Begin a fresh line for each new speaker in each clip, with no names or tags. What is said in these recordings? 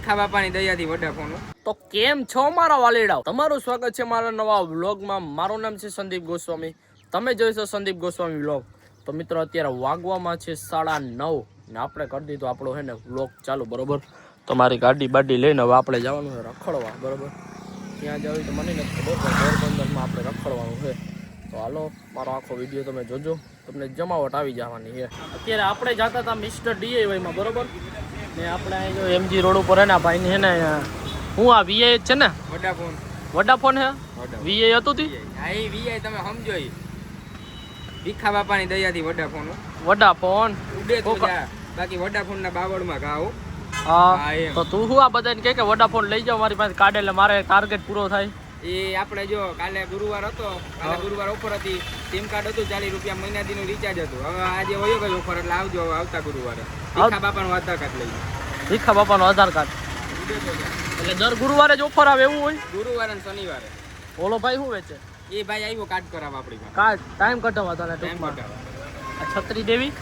ભીખા બાપાની દયાથી વોડાફોન.
તો કેમ છો મારા વાલીડાઓ, તમારું સ્વાગત છે મારા નવા વ્લોગમાં. મારું નામ છે સંદીપ ગોસ્વામી, તમે જોઈશો સંદીપ ગોસ્વામી વ્લોગ. તો મિત્રો અત્યારે વાગવામાં છે 9:30 ને આપણે કરી દીધું આપણો હે ને વ્લોગ ચાલુ, બરોબર. તો મારી ગાડી બાડી લઈને હવે આપણે જવાનું છે રખડવા, બરોબર. ત્યાં જવી તો મને નથી ખબર, પણ પોરબંદરમાં આપણે રખડવાનું છે. તો હાલો મારો આખો વિડીયો તમે જોજો, તમને જમાવટ આવી જવાની છે. અત્યારે આપણે જતા હતા મિસ્ટર DIYમાં, બરોબર. ને આપણે અહીં જો MG રોડ ઉપર હે ને ભાઈની હે ને હું આ VI છે ને
વોડાફોન.
વોડાફોન હે VI હતું તી
આ એ VI તમે સમજો ઈ ભીખા બાપાની દયાથી વોડાફોન.
વોડાફોન
ઉડે તો જા, બાકી વોડાફોન ના બાવળમાં ઘાવ.
હા તો તું શું આ બધાને કે વોડાફોન લઈ જાવ મારી પાસે કાઢે એટલે મારે ટાર્ગેટ પૂરો થાય.
એ આપણે જો કાલે ગુરુવાર હતો, કાલે ગુરુવાર ઓફર હતી, સિમ કાર્ડ હતું 40 રૂપિયા મહિના દીનું રિચાર્જ હતું. હવે આજે વયો ગયો ઓફર, એટલે આવજો હવે આવતા ગુરુવારે ભીખા બાપાનું આધાર કાર્ડ લઈ.
ભીખા બાપાનું આધાર કાર્ડ એટલે દર ગુરુવારે જ ઓફર આવે એવું હોય?
ગુરુવારે અને શનિવારે.
ઓલો ભાઈ શું વેચે?
એ ભાઈ આવ્યો કાર્ડ કરાવવા આપણી પાસે.
કાર્ડ ટાઈમ કઢાવવા તારે
ટાઈમ
ટૂંકમાં.
કઢાવવા.
આ છત્રી દેવી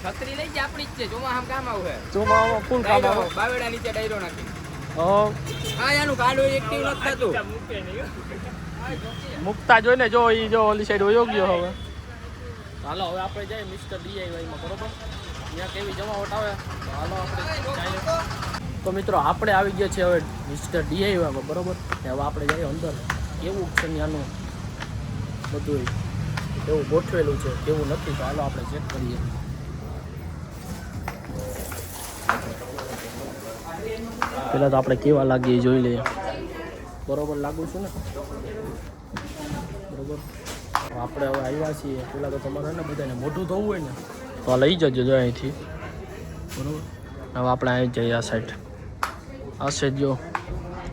છત્રી લઈ જાય આપણી જ છે, ચોમાહામ કામ આવે.
ચોમામાં ફૂલ કામ આવે.
બાવેડા નીચે ડાયરો નાખી.
હા
આનું કાર્ડ હોય એક્ટિવ નથી થતું.
મુકતા જોઈને જો ઈ જો ઓલી સાઈડ વયો ગયો. હવે હાલો હવે આપણે જઈએ મિસ્ટર DIYમાં, બરોબર. ત્યાં કેવી જમાવટ આવે તો હાલો આપણે જઈએ. તો મિત્રો આપણે આવી ગયા છે હવે મિસ્ટર DIYમાં, બરોબર. હવે આપણે જઈએ અંદર, કેવું છે ત્યાંનું બધું, કેવું ગોઠવેલું છે કેવું નથી, તો હાલો આપણે ચેક કરીએ. પહેલાં તો આપણે કેવા લાગીએ જોઈ લઈએ. બરોબર લાગુ છું ને, બરોબર. આપણે હવે આવ્યા છીએ, પેલા તો તમારે ને બધાને મોઢું ધોવું હોય ને તો આ લઈ જજો જો અહીંથી, બરોબર. હવે આપણે અહીં જઈએ આ સાઈડ. આ સાઈડ જો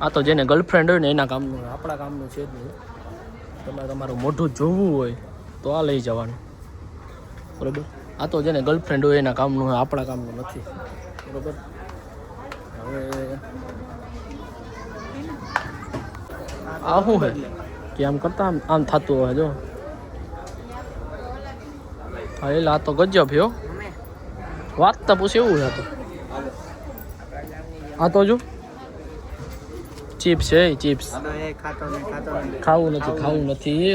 આ તો જેને ગર્લફ્રેન્ડ હોય ને એના કામનું, આપણા કામનું છે જ નહીં. તમારે તમારું મોઢું જોવું હોય તો આ લઈ જવાનું, બરોબર. આ તો જેને ગર્લફ્રેન્ડ હોય એના કામનું હોય, આપણા કામનું નથી, બરોબર. હવે આ શું છે કે આમ કરતા આમ થતું હોય જો. હા એટલે આ તો ગજબ હો, વાત તો પૂછે એવું છે. આ તો જો ચિપ્સ છે, ચિપ્સ ખાવું નથી.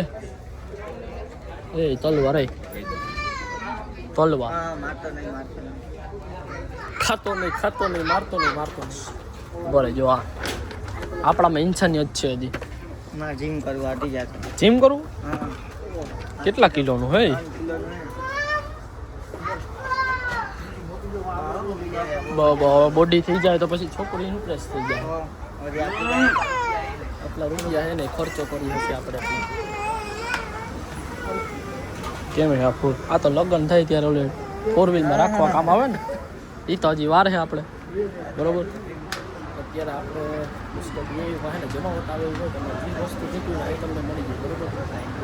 એ તલવાર તલવાર ખાતો નહીં મારતો નહીં. બરે જો આ આપણામાં ઇન્સાનિયત છે હજી. જીમ કરવું કેટલા કિલોનું હે? બોડી થઈ જાય તો પછી છોકરી ઇમ્પ્રેસ થઈ જાય. આટલા રૂપિયા હે ને ખર્ચો કરી હશે આપણે. કેમ હે આ તો લગ્ન થાય ત્યારે ઓલે 4-વ્હીલમાં રાખવા કામ આવે ને, એ તો હજી વાર છે આપણે, બરોબર. અત્યારે આપણે મિસ્ટર DIY ને જમાવટ આવે એવું હોય, તમે જે વસ્તુ કીધું ને એ તમને મળી જાય, બરોબર.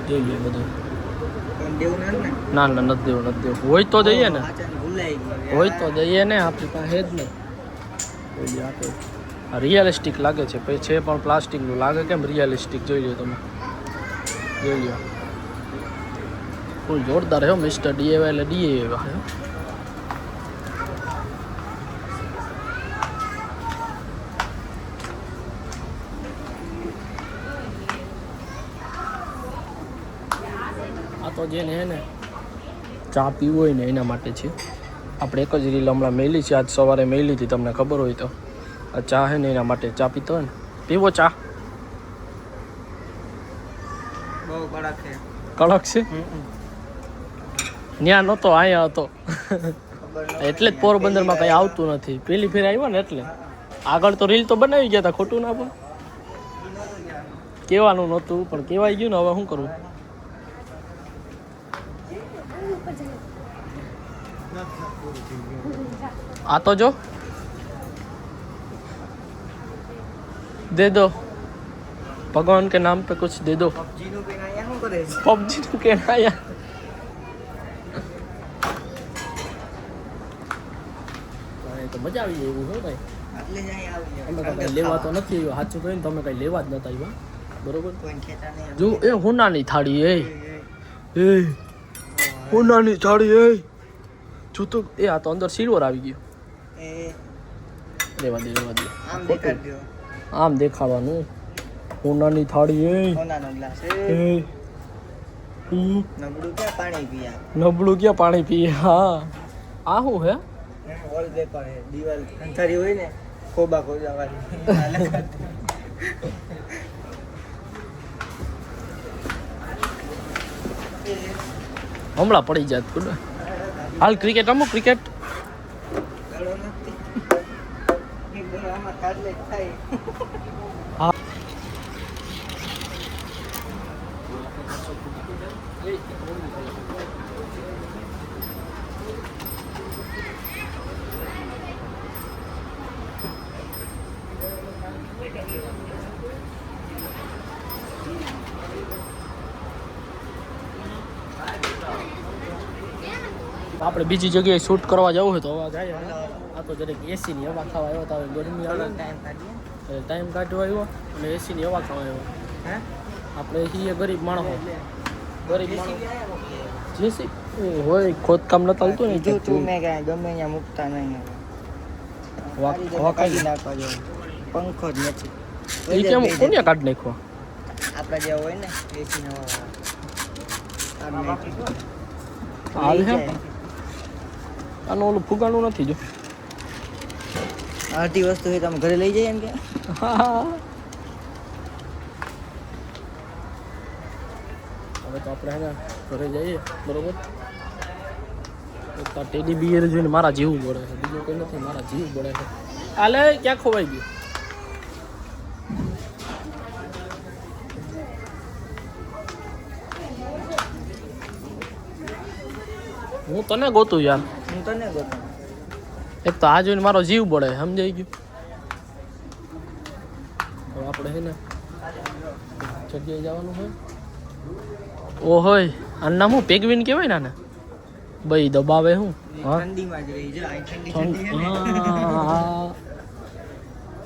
જોઈ લે બધું. ના નથી દેવું. હોય તો દઈએ ને, આપણી પાસે જ નહીં. આ રિયલિસ્ટિક લાગે છે, પછી છે પણ પ્લાસ્ટિકનું લાગે. કેમ રિયલિસ્ટિક? જોઈ લો તમે, જોઈ લો. ફૂલ જોરદાર હે મિસ્ટર DIY એટલે DIY હે. આ તો જેને હે ને ચા પીવું હોય ને એના માટે છે. આપણે એક જ રીલ હમણાં મેલી છે, આજ સવારે મેલી હતી, તમને ખબર હોય તો. આ ચા હે ને એના માટે, ચા પીતો હોય ને, પીવો ચા.
બહુ કડક છે.
કડક છે? ત્યાં નહોતો, અહીંયા હતો. એટલે જ પોરબંદરમાં કંઈ આવતું નથી. પેલી ફેર આવ્યો ને એટલે. આગળ તો રીલ તો બનાવી ગયા હતા, ખોટું ના પણ કહેવાનું નહોતું, પણ કહેવાય ગયું ને. હવે શું કરવું? આ તો જો दे दो, भगवान के नाम पे कुछ दे दो. PUBG નું કે આયા તો મજા આવી જાય એવું હો ભાઈ. અમે કઈ લેવા તો નથી આવ્યો, સાચું કહીને તમે કઈ લેવા જ નતા આવ્યા, બરોબર. જો એ હોનાની થાળી, એ હોનાની થાળી, જો તો એ આ તો અંદર સિલ્વર આવી ગયો. રેવા દે
આમ દેખાડજો
આમ દેખાડવાનું સોનાની થાળી
સોનાનો ગ્લાસ નબળું ક્યાં પાણી પીયા
નબળું ક્યાં પાણી પીએ હા આ શું હે
વોલપેપર હે દિવાલ અંધારી હોય ને ખોબા વાળી
હમણાં પડી જાત કુડ હાલ ક્રિકેટ રમો ક્રિકેટ
ગળો નથી આમાં કાઢલે થાય
આપણે બીજી જગ્યાએ શૂટ કરવા જવું હોય તો અવાજ આવ્યો આ તો જરીક એસીની હવા ખાવા આવ્યો તો હવે ગરમી આવે ટાઈમ કાઢવા આવ્યો અને એસીની હવા ખાવા આવ્યો
હે
આપણે છીએ ગરીબ માણસો ગરીબ માણસ જેસી હોય ખોદકામ ન ચાલતું ને
જો તું મેં કાંઈ ગમે અહીંયા મૂકતા નહીં
હવા
કાઢી નાખવા જોઈએ પંખો જ નથી
એ કેમ કોને કાઢ નાખવા
આપણા જેવા હોય ને એસી નવા
હાલ હે આનું ઓલું ફુગાનું નથી જો
અડધી વસ્તુ હોય તમે ઘરે લઈ જઈએ એમ કે
હવે તો આપણે હે ઘરે જઈએ બરોબર ટેડી બિયર જોઈને મારા જીવ પડે છે બીજું કંઈ નથી મારા જીવ પડે છે હાલે ક્યાં ખોવાઈ ગયું હું તને ગોતું યાર
હું તને ગોતું
એક તો આ જોઈને મારો જીવ બળે સમજાઈ ગયું હવે આપણે છે ને જગ્યાએ જવાનું હોય ઓ હોય આનું નામ હું પેગવિન કહેવાય ને આને ભાઈ દબાવે હું હા
ઠંડીમાં જ રહી જાય ઠંડી
હા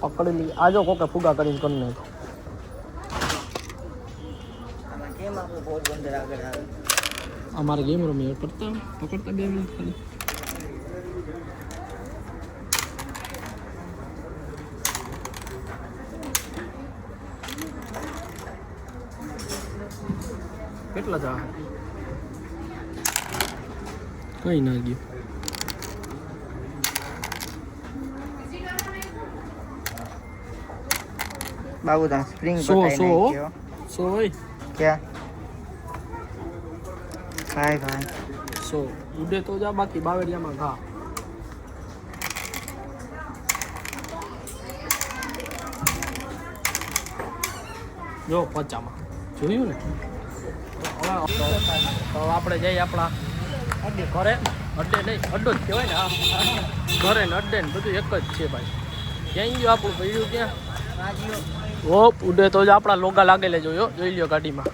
પકડી લઈ આજો કોકે ફુગા કરીને કરી નાખો
આમાં કેમ આપણું પોરબંદર આગળ આવે
અમારે ગેમ રમીએ પકડતા 2 મિનિટ ખાલી કેટલા જા કઈ ના ગયું
બાબુદા સ્પ્રિંગ
સો
પતાઈ
સો હોય
ક્યાં ભાઈ
સો ઉડે તો જા બાકી બાવળિયામાં ઘા જો પચામાં જોયું ને તો આપણે જઈએ આપણા ઘરે અડ્ડે નહીં અડ્ડો જ કહેવાય ને હા ઘરે ને અડ્ડે ને બધું એક જ છે ભાઈ ક્યાં ગયું આપણું પડ્યું ક્યાં ઓ ઉડે તો જ આપણા લોગા લાગેલે જોયો જોઈ લ્યો ગાડીમાં